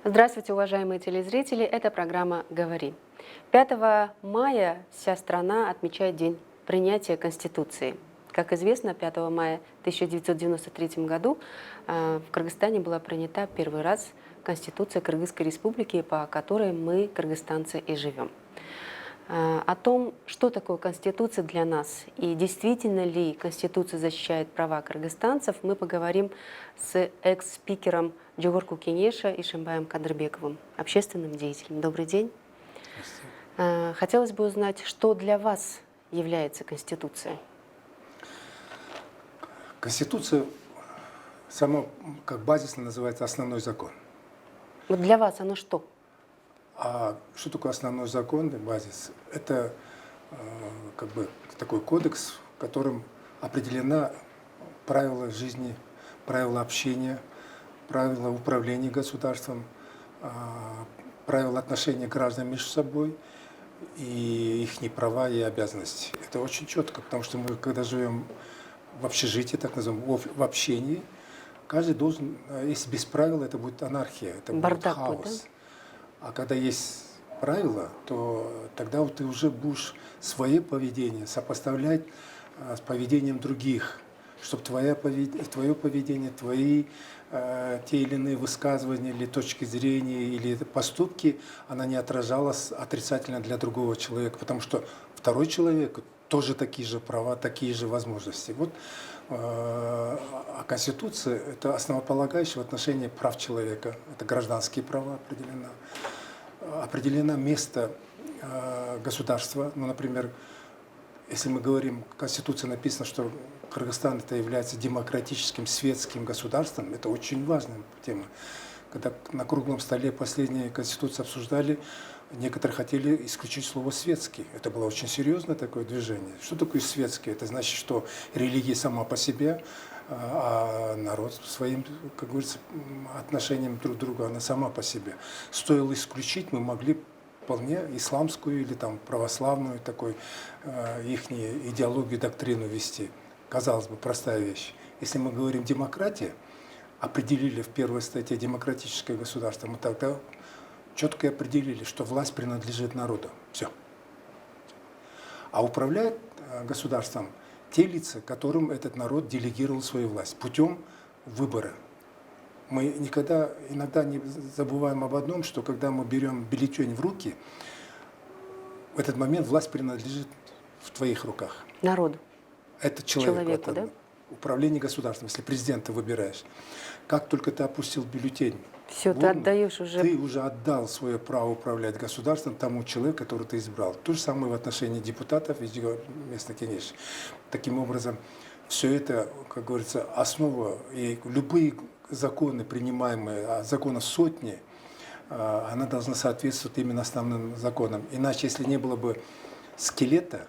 Здравствуйте, уважаемые телезрители! Это программа «Говори». 5 мая вся страна отмечает День принятия Конституции. Как известно, 5 мая 1993 году в Кыргызстане была принята первый раз Конституция Кыргызской Республики, по которой мы, кыргызстанцы, и живем. О том, что такое Конституция для нас и действительно ли Конституция защищает права кыргызстанцев, мы поговорим с экс-спикером Джугурку Кенеша Ишимбаем Кадырбековым, общественным деятелем. Добрый день. Хотелось бы узнать, что для вас является Конституция? Конституция сама как базисно называется основной закон. Вот для вас оно что? А что такое основной закон, базис? Это такой кодекс, в котором определена правила жизни, правила общения, правила управления государством, правила отношения граждан между собой и их права и обязанности. Это очень четко, потому что мы, когда живем в общежитии, так называемом, в общении, каждый должен, если без правил, это будет анархия, это будет хаос. А когда есть правила, то тогда ты уже будешь свое поведение сопоставлять с поведением других, чтобы твое поведение, твои те или иные высказывания или точки зрения или поступки, она не отражалась отрицательно для другого человека, потому что второй человек тоже такие же права, такие же возможности. Вот, а Конституция – это основополагающее в отношении прав человека, это гражданские права определено. Определено место государства, ну, например, если мы говорим, в Конституции написано, что Кыргызстан это является демократическим, светским государством, это очень важная тема. Когда на круглом столе последние Конституции обсуждали, некоторые хотели исключить слово «светский». Это было очень серьезное такое движение. Что такое светский? Это значит, что религия сама по себе, а народ своим, как говорится, отношением друг к другу, она сама по себе. Стоило исключить, мы могли вполне исламскую или там православную такой их идеологию, доктрину вести. Казалось бы, простая вещь. Если мы говорим демократия, определили в первой статье демократическое государство, мы тогда четко определили, что власть принадлежит народу. Все. А управляет государством те лица, которым этот народ делегировал свою власть путем выбора. Мы иногда не забываем об одном, что когда мы берем бюллетень в руки, в этот момент власть принадлежит в твоих руках. Народу. Это человеку, да? Управление государством, если президента выбираешь. Как только ты опустил бюллетень, все, ты отдаешь уже. Ты уже отдал свое право управлять государством тому человеку, которого ты избрал. То же самое в отношении депутатов и местных кенеш. Таким образом, все это, как говорится, основа, и любые законы, принимаемые, законов сотни, она должна соответствовать именно основным законам. Иначе, если не было бы скелета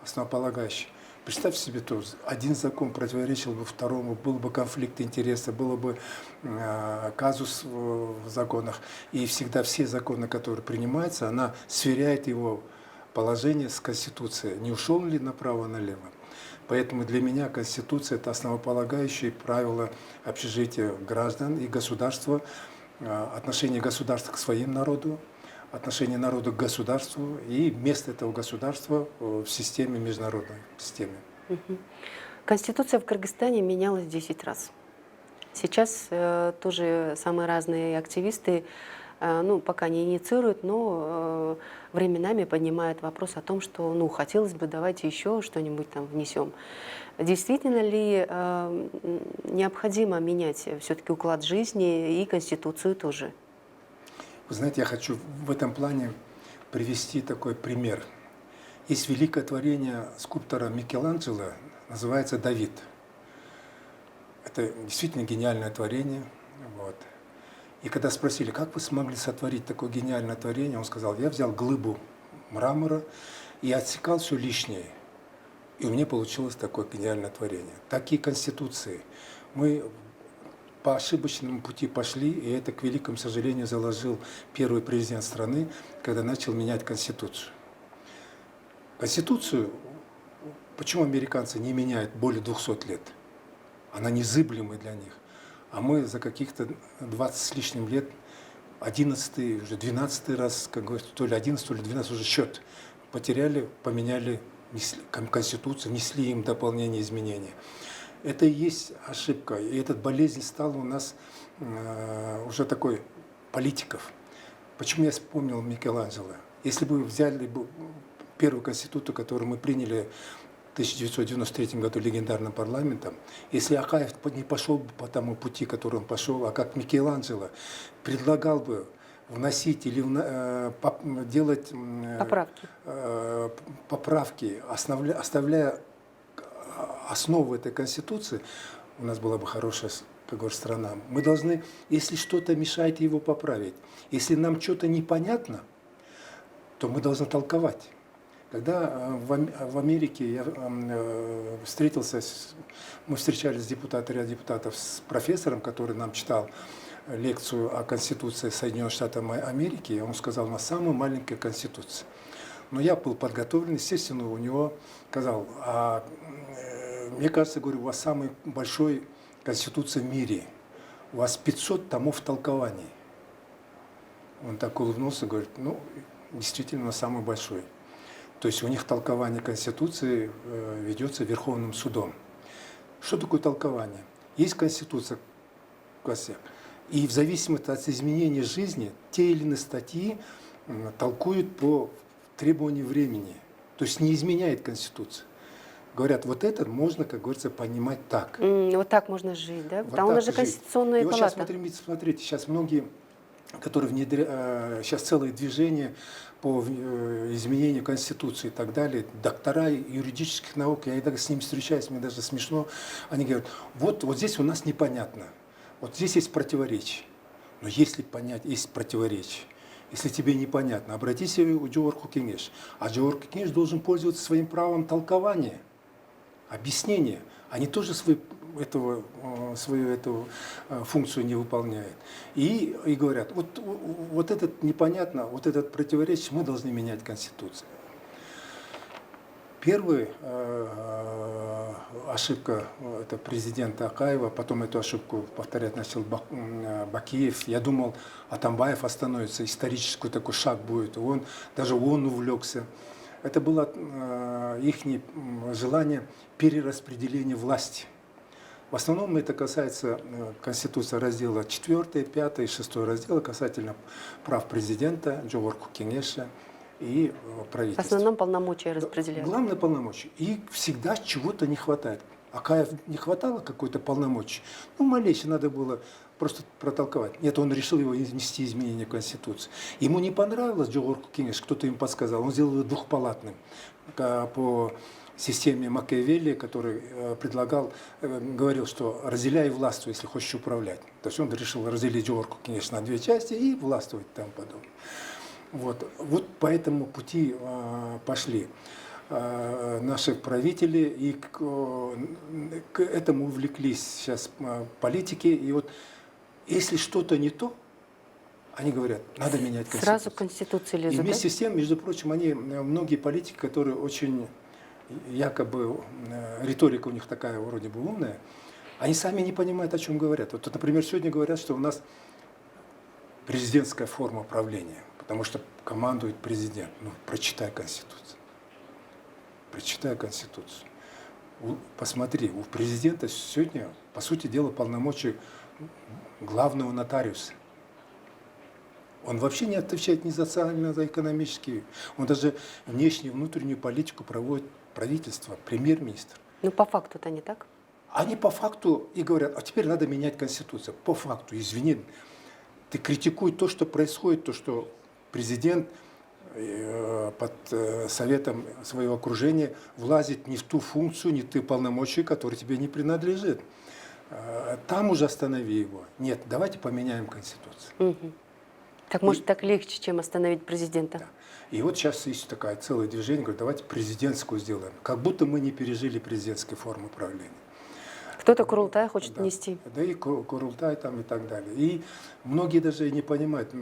основополагающего, представь себе, то один закон противоречил бы второму, был бы конфликт интереса, было бы казус в законах. И всегда все законы, которые принимаются, она сверяет его положение с Конституцией. Не ушел ли направо-налево? Поэтому для меня Конституция – это основополагающие правила общежития граждан и государства, отношение государства к своим народу, отношение народа к государству и место этого государства в системе, международной системе. Конституция в Кыргызстане менялась 10 раз. Сейчас тоже самые разные активисты, пока не инициируют, но временами поднимают вопрос о том, что хотелось бы, давайте еще что-нибудь там внесем. Действительно ли необходимо менять все-таки уклад жизни и Конституцию тоже? Вы знаете, я хочу в этом плане привести такой пример. Есть великое творение скульптора Микеланджело, называется «Давид». Это действительно гениальное творение. Вот. И когда спросили, как вы смогли сотворить такое гениальное творение, он сказал, я взял глыбу мрамора и отсекал все лишнее. И у меня получилось такое гениальное творение. Такие конституции. Мы по ошибочному пути пошли, и это, к великому сожалению, заложил первый президент страны, когда начал менять Конституцию. Конституцию, почему американцы не меняют более 200 лет? Она незыблемая для них. А мы за каких-то 20 с лишним лет 11-й, уже 12-й раз, как говорится, то ли 11, то ли 12 уже счет потеряли, поменяли Конституцию, внесли им дополнение, изменения. Это и есть ошибка. И эта болезнь стала у нас уже такой политиков. Почему я вспомнил Микеланджело? Если бы вы взяли первую конституцию, которую мы приняли в 1993 году легендарным парламентом, если Акаев не пошел бы по тому пути, который он пошел, а как Микеланджело предлагал бы вносить или делать поправки, оставляя основу этой конституции, у нас была бы хорошая, как говорится, страна. Мы должны, если что-то мешает, его поправить. Если нам что-то непонятно, то мы должны толковать. Когда в Америке я встретился, мы встречались ряд депутатов с профессором, который нам читал лекцию о Конституции Соединенных Штатов Америки, и он сказал, у нас самая маленькая конституция. Но я был подготовлен, естественно, у него сказал, мне кажется, говорю, у вас самая большая конституция в мире, у вас 500 томов толкований. Он так улыбнулся, говорит, ну, действительно, самый большой. То есть у них толкование Конституции ведется Верховным судом. Что такое толкование? Есть Конституция, и в зависимости от изменения жизни те или иные статьи толкуют по требованию времени. То есть не изменяет Конституцию. Говорят, вот это можно, как говорится, понимать так. Вот так можно жить, да? Вот Там у нас же жить. конституционная И вот палата. сейчас смотрите, сейчас многие, которые сейчас целые движения по изменению Конституции и так далее, доктора юридических наук, я иногда с ними встречаюсь, мне даже смешно, они говорят, вот здесь у нас непонятно, вот здесь есть противоречие. Но если понять, есть противоречие, если тебе непонятно, обратись к Джоорку Кеңеш. А Джоорку Кеңеш должен пользоваться своим правом толкования, объяснения. Они тоже свою эту функцию не выполняют. И говорят, вот этот непонятно, вот этот противоречие, мы должны менять Конституцию. Первая ошибка это президента Акаева, потом эту ошибку повторять начал Бакиев. Я думал, Атамбаев остановится, исторический такой шаг будет. Даже он увлекся. Это было их желание перераспределения власти. В основном это касается Конституции раздела 4, 5 и 6 раздела касательно прав президента, Джоорку Кеңеша и правительства. В основном полномочия распределяют. Главное полномочия. И всегда чего-то не хватает. Акаев не хватало какой-то полномочий. Ну, малейшее надо было просто протолковать. Нет, он решил его внести изменения в Конституцию. Ему не понравилось Джоорку Кеңеш, кто-то им подсказал. Он сделал его двухпалатным по системе Макиавелли, который говорил, что разделяй властвуй, если хочешь управлять. То есть он решил разделить Джоорку Кеңеш на две части и властвовать и тому подобное. Вот по этому пути пошли наши правители, и к этому увлеклись сейчас политики. И вот если что-то не то, они говорят, надо менять Конституцию. Сразу Конституцию лезут, и вместе да? с тем, между прочим, многие политики, которые очень якобы риторика у них такая вроде бы умная, они сами не понимают, о чем говорят. Вот, например, сегодня говорят, что у нас президентская форма правления, потому что командует президент. Ну, прочитай Конституцию. Прочитай Конституцию. Посмотри, у президента сегодня, по сути дела, полномочия главного нотариуса. Он вообще не отвечает ни за социально, ни за экономические. Он даже внешнюю и внутреннюю политику проводит правительство, премьер-министр. Ну, по факту-то не так. Они по факту и говорят, а теперь надо менять Конституцию. По факту, извини, ты критикуй то, что происходит, то, что президент под советом своего окружения влазит не в ту функцию, не в те полномочия, которые тебе не принадлежат. Там уже останови его. Нет, давайте поменяем Конституцию. Угу. Так может так легче, чем остановить президента. Да. И вот сейчас есть такое целое движение, говорит, давайте президентскую сделаем. Как будто мы не пережили президентской формы правления. Кто-то Курултай хочет нести. Да и Курултай там и так далее. И многие даже не понимают,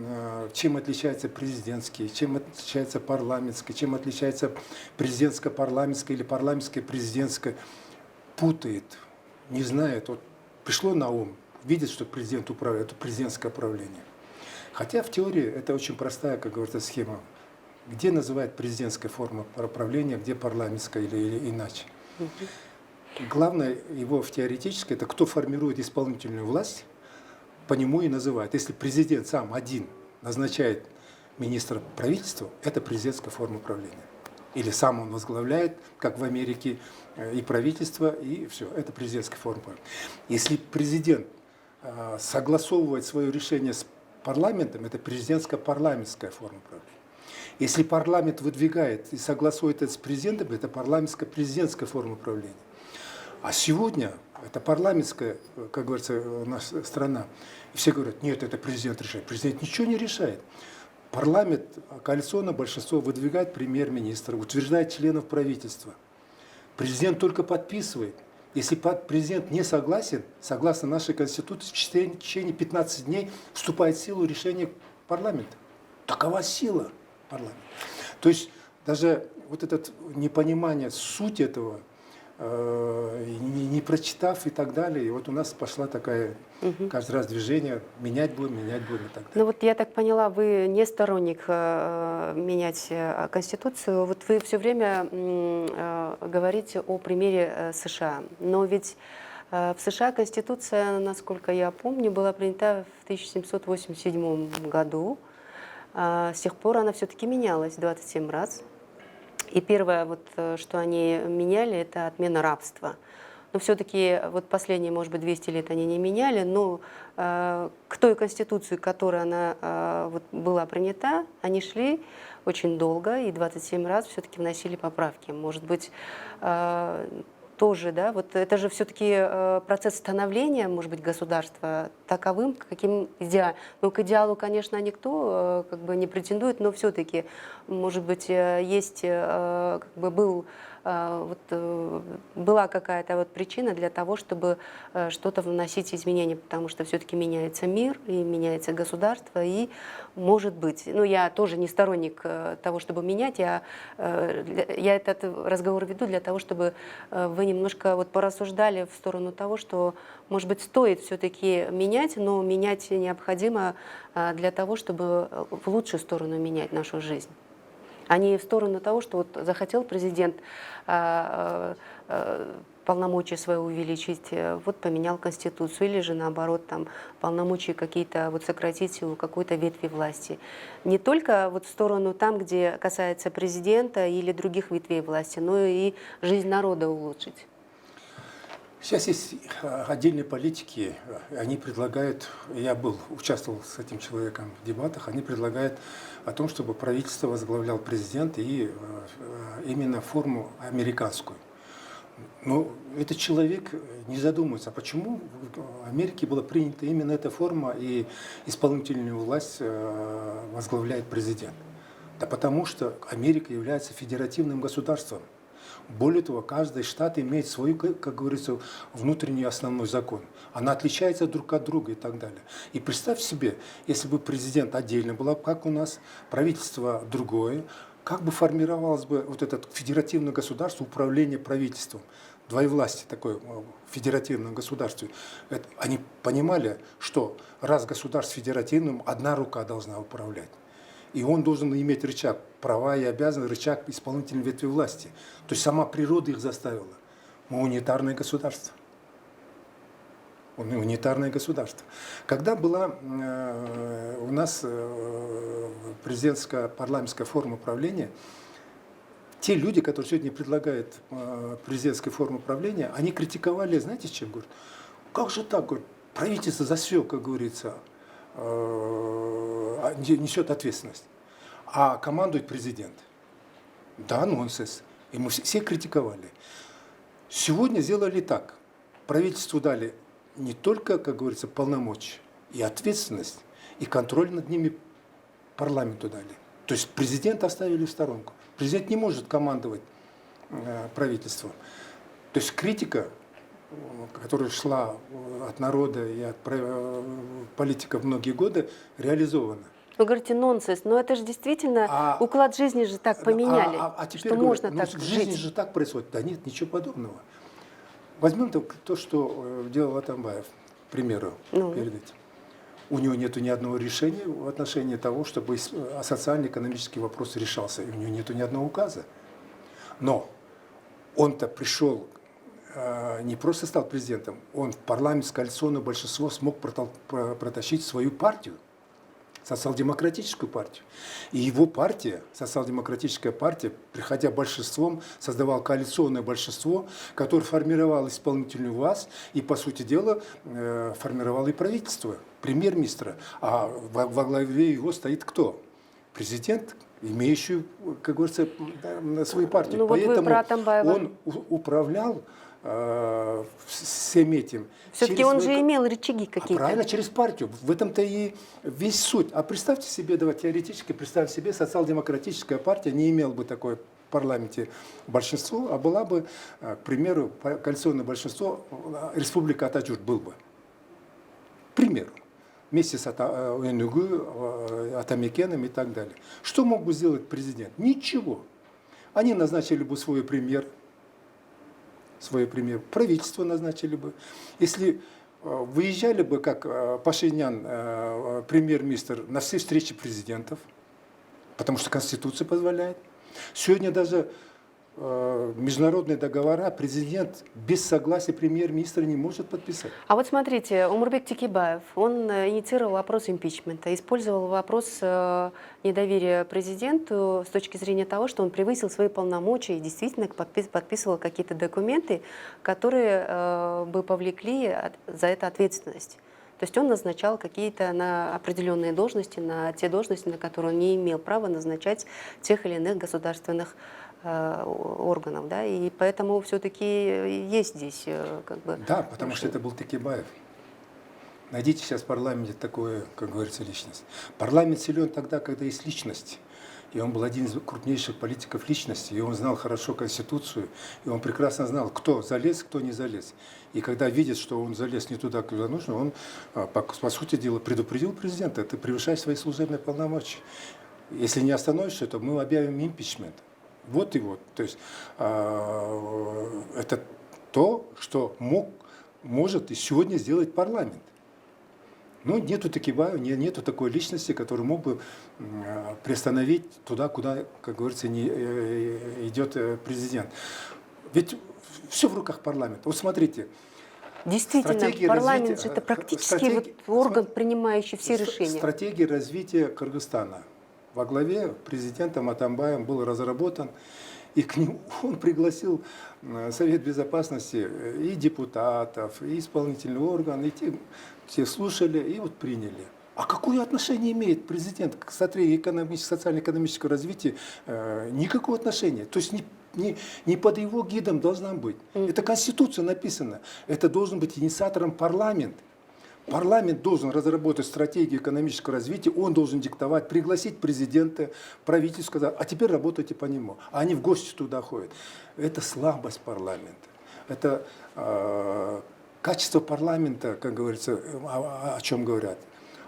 чем отличается президентский, чем отличается парламентский, чем отличается президентско-парламентское или парламентское-президентское. Путает, не знает. Вот пришло на ум, видит, что президент управляет, это президентское правление. Хотя в теории это очень простая, как говорится, схема. Где называют президентская форма правления, где парламентская или иначе. Главное его в теоретической, это кто формирует исполнительную власть, по нему и называют. Если президент сам один назначает министра правительства, это президентская форма правления. Или сам он возглавляет, как в Америке, и правительство, и все. Это президентская форма правления. Если президент согласовывает свое решение с парламентом, это президентско-парламентская форма правления. Если парламент выдвигает и согласует это с президентом, это парламентско-президентская форма правления. А сегодня это парламентская, как говорится, наша страна. И все говорят, нет, это президент решает. Президент ничего не решает. Парламент, коалиционное большинство выдвигает премьер-министра, утверждает членов правительства. Президент только подписывает. Если президент не согласен, согласно нашей Конституции, в течение 15 дней вступает в силу решение парламента. Такова сила парламента. То есть даже вот это непонимание сути этого, не прочитав и так далее, и вот у нас пошла такая каждый раз движение, менять будем и так далее. Ну вот я так поняла, вы не сторонник менять Конституцию, вот вы все время говорите о примере США, но ведь в США Конституция, насколько я помню, была принята в 1787 году, с тех пор она все-таки менялась 27 раз. И первое, вот, что они меняли, это отмена рабства. Но все-таки вот последние, может быть, 200 лет они не меняли, но к той конституции, которая она вот, была принята, они шли очень долго и 27 раз все-таки вносили поправки. Может быть, тоже, да, вот это же все-таки процесс становления, может быть, государства таковым, каким идеал. Ну, к идеалу, конечно, никто как бы не претендует, но все-таки, может быть, есть, как бы была какая-то вот причина для того, чтобы что-то вносить изменения, потому что все-таки меняется мир и меняется государство, и может быть, ну я тоже не сторонник того, чтобы менять, я этот разговор веду для того, чтобы вы немножко вот порассуждали в сторону того, что, может быть, стоит все-таки менять, но менять необходимо для того, чтобы в лучшую сторону менять нашу жизнь. А не в сторону того, что вот захотел президент полномочия свои увеличить, вот поменял Конституцию, или же наоборот там полномочия какие-то вот сократить у какой-то ветви власти. Не только вот в сторону там, где касается президента или других ветвей власти, но и жизнь народа улучшить. Сейчас есть отдельные политики, они предлагают, я участвовал с этим человеком в дебатах, они предлагают о том, чтобы правительство возглавлял президент и именно форму американскую. Но этот человек не задумывается, почему в Америке была принята именно эта форма и исполнительную власть возглавляет президент. Да потому что Америка является федеративным государством. Более того, каждый штат имеет свой, как говорится, внутренний основной закон. Она отличается друг от друга и так далее. И представь себе, если бы президент отдельно был, как у нас, правительство другое, как бы формировалось бы вот это федеративное государство, управление правительством. Двоевластие такое в федеративном государстве. Они понимали, что раз государство федеративным, одна рука должна управлять. И он должен иметь рычаг, права и обязанности, рычаг исполнительной ветви власти. То есть сама природа их заставила. Мы унитарное государство. Унитарное государство. Когда была у нас президентская парламентская форма правления, те люди, которые сегодня предлагают президентскую форму правления, они критиковали, знаете, чем? Говорят, как же так? Говорят, правительство за все, как говорится, несет ответственность, а командует президент. Да, нонсенс. И мы все критиковали. Сегодня сделали так. Правительству дали не только, как говорится, полномочия, и ответственность, и контроль над ними парламенту дали. То есть президента оставили в сторонку. Президент не может командовать правительством. То есть критика, которая шла от народа и от политиков многие годы, реализована. Вы говорите нонсенс, но это же действительно уклад жизни же так поменяли, теперь что говорят, можно так в жить. жизни же так происходит. Да нет, ничего подобного. Возьмем то, что делал Атамбаев, к примеру, перед этим. У него нет ни одного решения в отношении того, чтобы социально-экономический вопрос решался. И у него нет ни одного указа. Но он-то пришел, не просто стал президентом, он в парламент с коалиционным большинством смог протащить свою партию, социал-демократическую партию. И его партия, социал-демократическая партия, приходя большинством, создавала коалиционное большинство, которое формировало исполнительную власть и, по сути дела, формировало и правительство, премьер-министра. А во главе его стоит кто? Президент, имеющий, как говорится, свою партию. Ну, вот поэтому вы про Атамбаева. он управлял всем этим. Все-таки он же имел рычаги какие-то. Правильно, через партию. В этом-то и весь суть. А представьте себе, давайте теоретически, представьте себе, социал-демократическая партия не имела бы такое в парламенте большинство, а была бы, к примеру, коалиционное большинство, республика Ататюрк был бы. К примеру. Вместе с ОНУГ, Атамекеном и так далее. Что мог бы сделать президент? Ничего. Они назначили бы свой премьер, правительство назначили бы. Если выезжали бы, как Пашинян, премьер-министр, на все встречи президентов, потому что Конституция позволяет. Сегодня даже международные договора президент без согласия премьер-министра не может подписать. А вот смотрите, Омурбек Текебаев, он инициировал вопрос импичмента, использовал вопрос недоверия президенту с точки зрения того, что он превысил свои полномочия и действительно подписывал какие-то документы, которые бы повлекли за это ответственность. То есть он назначал какие-то на определенные должности, на те должности, на которые он не имел права назначать тех или иных государственных органов, да, и поэтому все-таки есть здесь как бы... Да, потому что это был Текебаев. Найдите сейчас в парламенте такое, как говорится, личность. Парламент силен тогда, когда есть личность. И он был один из крупнейших политиков личности, и он знал хорошо Конституцию, и он прекрасно знал, кто залез, кто не залез. И когда видит, что он залез не туда, куда нужно, он, по сути дела, предупредил президента: ты превышаешь свои служебные полномочия. Если не остановишься, то мы объявим импичмент. Вот и вот. То есть это то, что может и сегодня сделать парламент. Ну, нету Текебаева, нету такой личности, которая мог бы приостановить туда, куда, как говорится, не идет президент. Ведь все в руках парламента. Вот смотрите. Действительно, парламент же это практически орган, принимающий все решения. Стратегия развития Кыргызстана во главе президентом Атамбаевым был разработан, и к нему он пригласил Совет Безопасности и депутатов, и исполнительный орган, и те слушали и вот приняли. А какое отношение имеет президент к стратегии социально-экономического развития? Никакого отношения. То есть не под его гидом должна быть. Это Конституция написана. Это должен быть инициатором парламент. Парламент должен разработать стратегию экономического развития, он должен диктовать, пригласить президента, правительство, сказать: а теперь работайте по нему. А они в гости туда ходят. Это слабость парламента. Это качество парламента, как говорится, о чем говорят.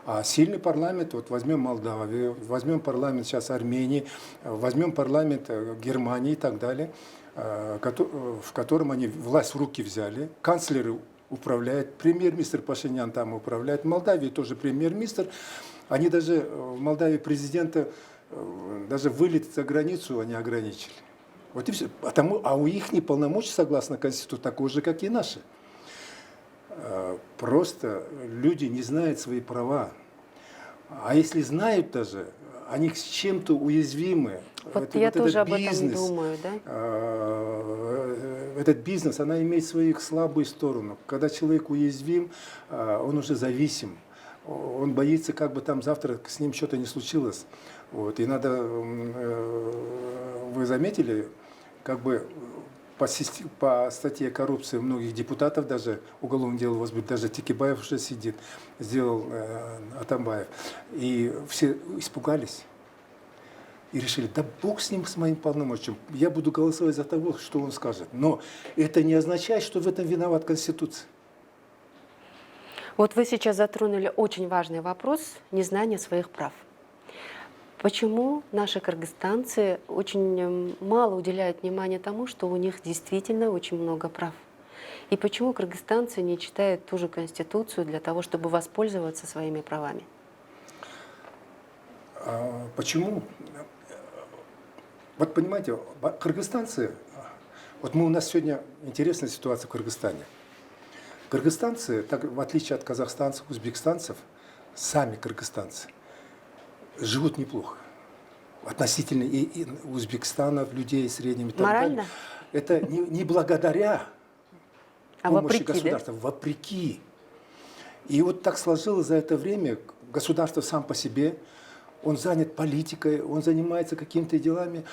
А сильный парламент, вот возьмем Молдавию, возьмем парламент сейчас Армении, возьмем парламент Германии и так далее, в котором они власть в руки взяли, канцлеры управляет, премьер-министр Пашинян там управляет, в Молдавии тоже премьер-министр. Они даже в Молдавии президента, даже вылет за границу они ограничили. Вот и все. А у их полномочия, согласно Конституции, такой же, как и наши. Просто люди не знают свои права. А если знают даже, они с чем-то уязвимы. Вот я тоже об этом думаю, да? Этот бизнес, она имеет свою слабую сторону. Когда человек уязвим, он уже зависим. Он боится, как бы там завтра с ним что-то не случилось. Вот. И надо, вы заметили, как бы по статье коррупции многих депутатов даже уголовное дело возбудили, даже Текебаев уже сидит, сделал Атамбаев. И все испугались. И решили: да бог с ним, с моим полномочием, я буду голосовать за того, что он скажет. Но это не означает, что в этом виноват Конституция. Вот вы сейчас затронули очень важный вопрос незнания своих прав. Почему наши кыргызстанцы очень мало уделяют внимания тому, что у них действительно очень много прав? И почему кыргызстанцы не читают ту же конституцию для того, чтобы воспользоваться своими правами? Почему? Вот понимаете, кыргызстанцы, вот у нас сегодня интересная ситуация в Кыргызстане. Кыргызстанцы, так, в отличие от казахстанцев, узбекистанцев, сами кыргызстанцы живут неплохо. Относительно и Узбекистана, людей средними. Морально? Это не благодаря А помощи вопреки, да? государства, вопреки. И вот так сложилось за это время, государство сам по себе, он занят политикой, он занимается какими-то делами,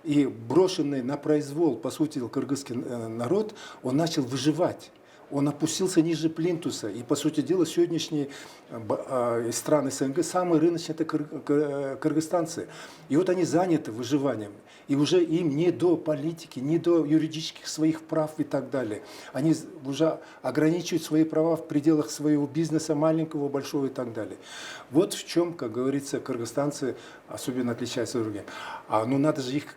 и брошенный на произвол, по сути, кыргызский народ, он начал выживать. Он опустился ниже плинтуса. И, по сути дела, сегодняшние страны СНГ самые рыночные – это кыргызстанцы. И вот они заняты выживанием. И уже им не до политики, не до юридических своих прав и так далее. Они уже ограничивают свои права в пределах своего бизнеса, маленького, большого и так далее. Вот в чем, как говорится, кыргызстанцы особенно отличаются от других. Ну надо же их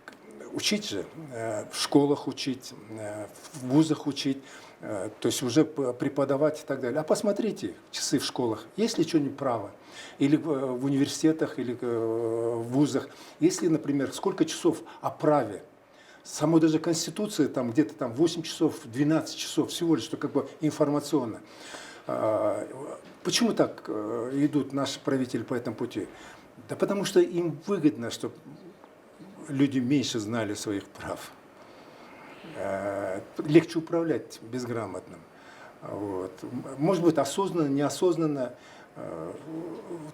учить же, в школах учить, в вузах учить. То есть уже преподавать и так далее. А посмотрите часы в школах, есть ли что-нибудь право? Или в университетах, или в вузах. Есть ли, например, сколько часов о праве? Самой даже Конституции там где-то там 8 часов, 12 часов всего лишь, что как бы информационно. Почему так идут наши правители по этому пути? Да потому что им выгодно, чтобы люди меньше знали своих прав. Легче управлять безграмотным. Вот. Может быть, осознанно, неосознанно.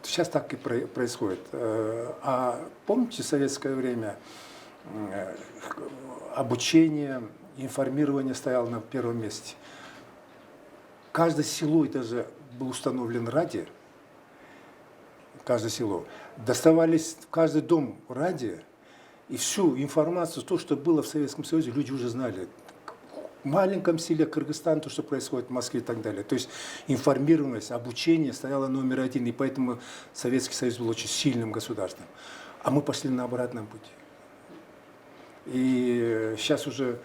Сейчас так и происходит. А помните, в советское время обучение, информирование стояло на первом месте. Каждое село, и даже был установлен радио, каждое село, доставались в каждый дом радио, и всю информацию, то, что было в Советском Союзе, люди уже знали. В маленьком селе Кыргызстана, то, что происходит в Москве и так далее. То есть информированность, обучение стояло номер один, и поэтому Советский Союз был очень сильным государством. А мы пошли на обратном пути. И сейчас уже,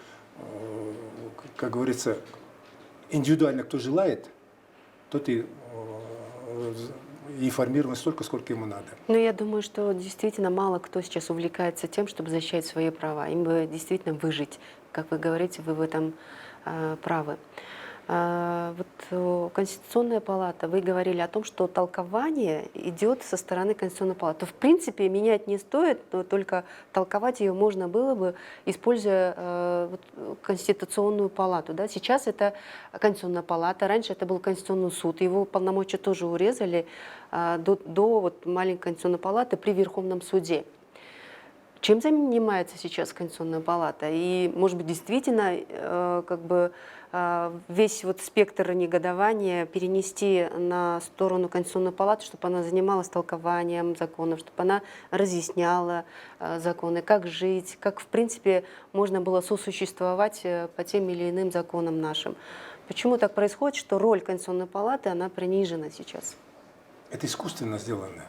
как говорится, индивидуально кто желает, тот и информирован столько, сколько ему надо. Но я думаю, что действительно мало кто сейчас увлекается тем, чтобы защищать свои права. Им бы действительно выжить. Как вы говорите, вы в этом правы. Конституционная палата, вы говорили о том, что толкование идет со стороны Конституционной палаты. В принципе, менять не стоит, но только толковать ее можно было бы, используя Конституционную палату. Да? Сейчас это Конституционная палата, раньше это был Конституционный суд, его полномочия тоже урезали до маленькой Конституционной палаты при Верховном суде. Чем занимается сейчас Конституционная палата? И, может быть, действительно, весь спектр негодования перенести на сторону Конституционной палаты, чтобы она занималась толкованием законов, чтобы она разъясняла законы, как жить, как, в принципе, можно было сосуществовать по тем или иным законам нашим. Почему так происходит, что роль Конституционной палаты, она принижена сейчас? Это искусственно сделано.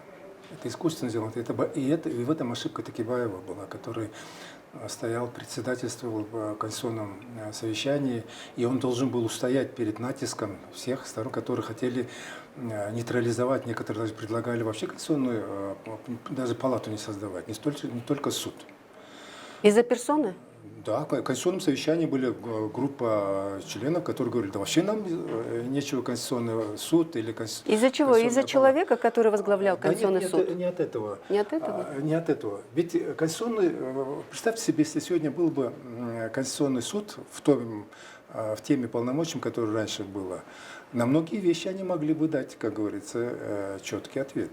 Это искусственно сделано. И в этом ошибка Текебаева была, который стоял, председательствовал в конституционном совещании, и он должен был устоять перед натиском всех сторон, которые хотели нейтрализовать, некоторые даже предлагали вообще конституционную, даже палату не создавать, не только суд. Из-за персоны? Да, в конституционном совещании были группа членов, которые говорили, да вообще нам нечего Конституционный суд или Конституционный. Из-за чего? Из-за человека, который возглавлял Конституционный суд? Не от этого. Не от этого? Не от этого. Ведь Конституционный, представьте себе, если сегодня был бы Конституционный суд в теме полномочий, которое раньше было, на многие вещи они могли бы дать, как говорится, четкий ответ.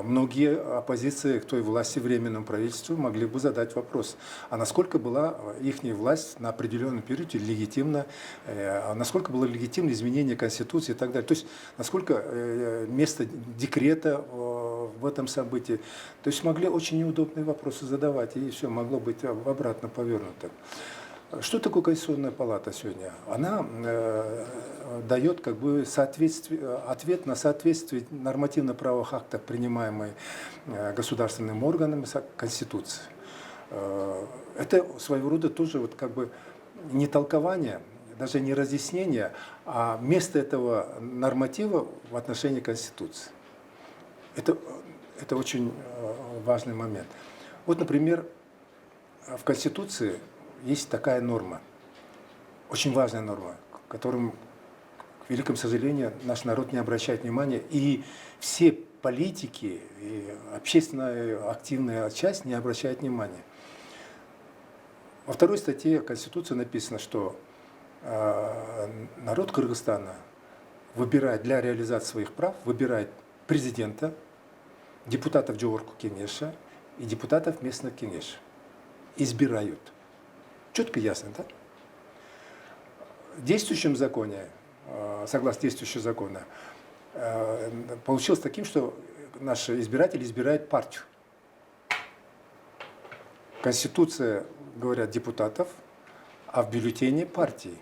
Многие оппозиции к той власти, временному правительству, могли бы задать вопрос, а насколько была их власть на определенном периоде легитимна, насколько было легитимно изменение Конституции и так далее. То есть, насколько место декрета в этом событии. То есть, могли очень неудобные вопросы задавать, и все могло быть обратно повернуто. Что такое Конституционная палата сегодня? Она дает ответ на соответствие нормативно-правовых актов, принимаемых государственными органами Конституции. Это своего рода тоже не толкование даже не разъяснение, а место этого норматива в отношении Конституции. Это очень важный момент. Вот, например, в Конституции есть такая норма, очень важная норма, которым, к великому сожалению, наш народ не обращает внимания, и все политики, и общественная активная часть не обращает внимания. Во второй статье Конституции написано, что народ Кыргызстана выбирает для реализации своих прав, выбирает президента, депутатов Жогорку Кеңеша и депутатов местных Кеңеш. Избирают. Четко ясно, да? В действующем законе, согласно действующему закону, получилось таким, что наши избиратели избирают партию. Конституция, говорят, депутатов, а в бюллетене партии.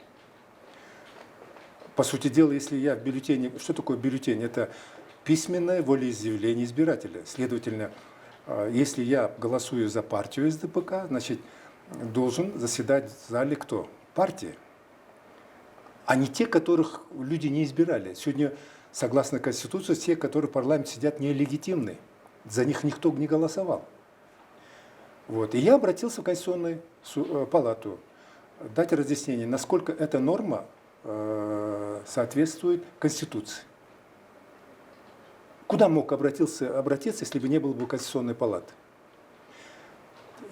По сути дела, если я в бюллетене... Что такое бюллетень? Это письменное волеизъявление избирателя. Следовательно, если я голосую за партию СДПК, значит, должен заседать в зале кто? Партия. А не те, которых люди не избирали. Сегодня, согласно Конституции, те, которые в парламенте сидят, нелегитимны. За них никто не голосовал. Вот. И я обратился в Конституционную палату дать разъяснение, насколько эта норма соответствует Конституции. Куда мог обратиться, если бы не было бы Конституционной палаты?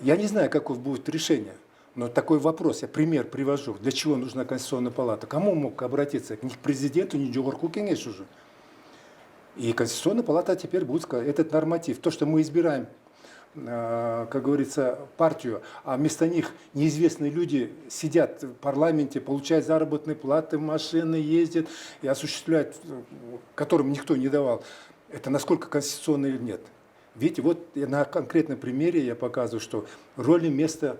Я не знаю, какое будет решение, но такой вопрос, я пример привожу, для чего нужна Конституционная палата. Кому мог обратиться? Ни к президенту, ни к Жогорку Кеңешу уже. И Конституционная палата теперь будет сказать, этот норматив, то, что мы избираем, как говорится, партию, а вместо них неизвестные люди сидят в парламенте, получают заработные платы, машины ездят и осуществляют, которым никто не давал. Это насколько конституционно или нет. Видите, вот на конкретном примере я показываю, что роль и место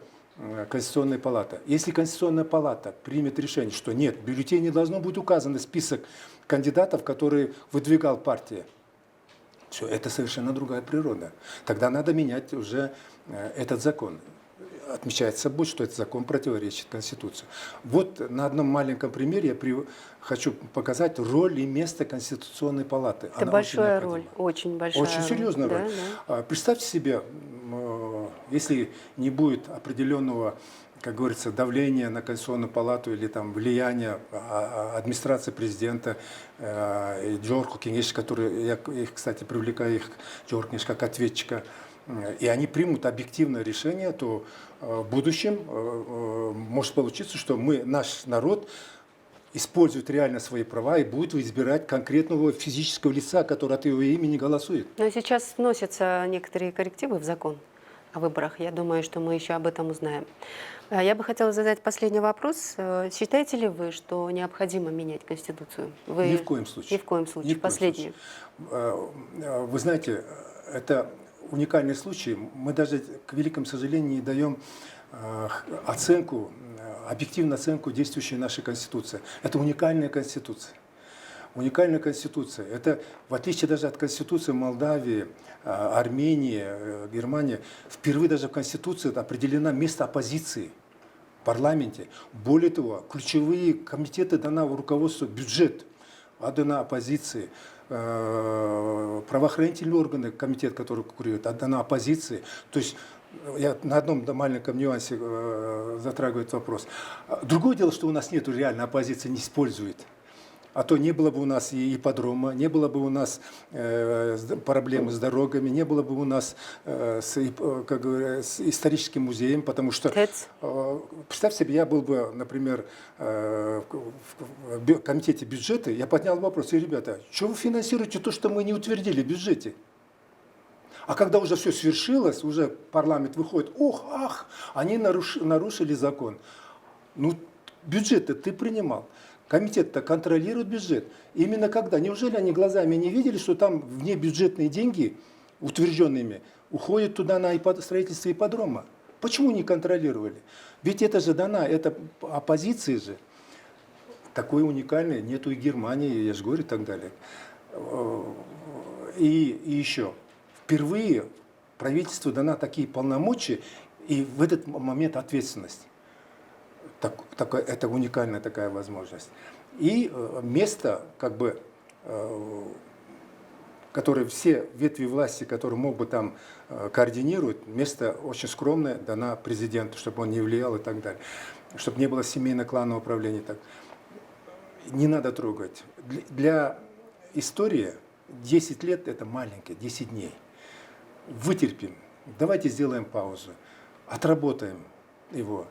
Конституционной палаты. Если Конституционная палата примет решение, что нет, в бюллетене должно быть указан список кандидатов, которые выдвигал партия, все, это совершенно другая природа. Тогда надо менять уже этот закон. Отмечается собой, что этот закон противоречит Конституции. Вот на одном маленьком примере я хочу показать роль и место Конституционной палаты. Это она большая роль, очень большая очень серьезная роль. роль. Да. Представьте себе, если не будет определенного, как говорится, давления на Конституционную палату или там влияния администрации президента и Жогорку Кеңеш, которые, я их, кстати, привлекаю их, Жогорку Кеңеш, как ответчика, и они примут объективное решение, то в будущем может получиться, что наш народ использует реально свои права и будет избирать конкретного физического лица, который от его имени голосует. Но сейчас вносятся некоторые коррективы в закон о выборах. Я думаю, что мы еще об этом узнаем. Я бы хотела задать последний вопрос. Считаете ли вы, что необходимо менять Конституцию? Ни в коем случае. Ни в коем случае. Последний. Вы знаете, это уникальный случай. Мы даже, к великому сожалению, не даем оценку, объективную оценку действующей нашей Конституции. Это уникальная Конституция. Уникальная Конституция. Это, в отличие даже от Конституции Молдавии, Армении, Германии, впервые даже в Конституции определено место оппозиции в парламенте. Более того, ключевые комитеты дана в руководство, бюджет отдана оппозиции, правоохранительные органы, комитет, который курирует, отдана оппозиции. То есть я на одном маленьком нюансе затрагиваю этот вопрос. Другое дело, что у нас нет реальной оппозиции, не использует. А то не было бы у нас и ипподрома, не было бы у нас проблемы с дорогами, не было бы у нас с историческим музеем, потому что, представьте себе, я был бы, например, в комитете бюджета, я поднял вопрос, ребята, что вы финансируете то, что мы не утвердили в бюджете? А когда уже все свершилось, уже парламент выходит, ох, ах, они нарушили закон. Ну, бюджет-то ты принимал. Комитет-то контролирует бюджет. Именно когда? Неужели они глазами не видели, что там внебюджетные деньги, утвержденными, уходят туда на строительство ипподрома? Почему не контролировали? Ведь это же дано, это оппозиции же. Такой уникальной нету и Германии, я же говорю, и так далее. И еще. Впервые правительству дана такие полномочия и в этот момент ответственность. Это уникальная такая возможность. И место, как бы, которое все ветви власти, которые мог бы там координировать, место очень скромное дано президенту, чтобы он не влиял и так далее. Чтобы не было семейно-кланового управления. Так. Не надо трогать. Для истории 10 лет это маленькое, 10 дней. Вытерпим. Давайте сделаем паузу. Отработаем его.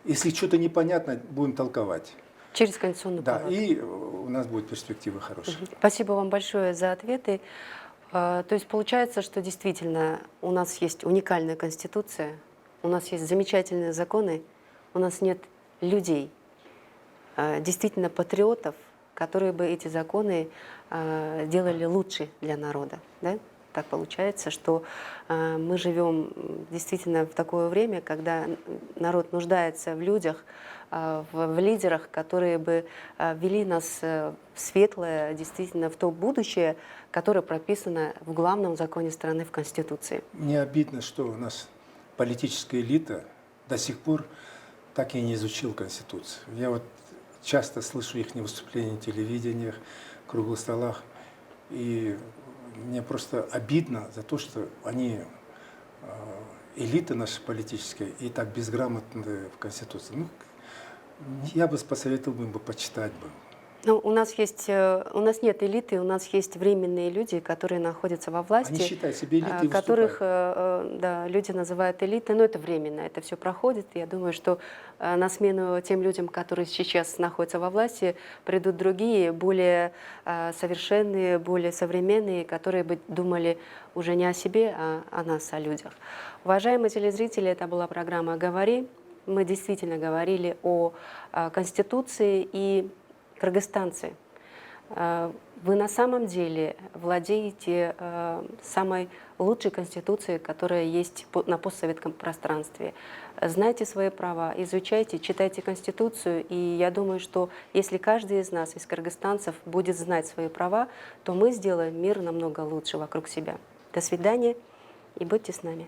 Если что-то непонятно, будем толковать. Через конституционную Да, палату. и у нас будут перспективы хорошие. Спасибо вам большое за ответы. То есть получается, что действительно у нас есть уникальная конституция, у нас есть замечательные законы, у нас нет людей, действительно патриотов, которые бы эти законы делали лучше для народа. Да? Так получается, что мы живем действительно в такое время, когда народ нуждается в людях, в лидерах, которые бы вели нас в светлое, действительно в то будущее, которое прописано в главном законе страны, в Конституции. Мне обидно, что у нас политическая элита до сих пор так и не изучила Конституцию. Я вот часто слышу их выступления на телевидениях, круглых столах, и мне просто обидно за то, что они, элита наша политическая, и так безграмотны в Конституции. Ну, я бы посоветовал бы почитать бы. Ну, у нас нет элиты, у нас есть временные люди, которые находятся во власти, Они считают себя элитой и которых выступают. да, люди называют элитой, но это временно, это все проходит. Я думаю, что на смену тем людям, которые сейчас находятся во власти, придут другие, более совершенные, более современные, которые бы думали уже не о себе, а о нас, о людях. Уважаемые телезрители, это была программа «Говори». Мы действительно говорили о Конституции и кыргызстанцы. Вы на самом деле владеете самой лучшей конституцией, которая есть на постсоветском пространстве. Знайте свои права, изучайте, читайте Конституцию, и я думаю, что если каждый из нас, из кыргызстанцев, будет знать свои права, то мы сделаем мир намного лучше вокруг себя. До свидания и будьте с нами.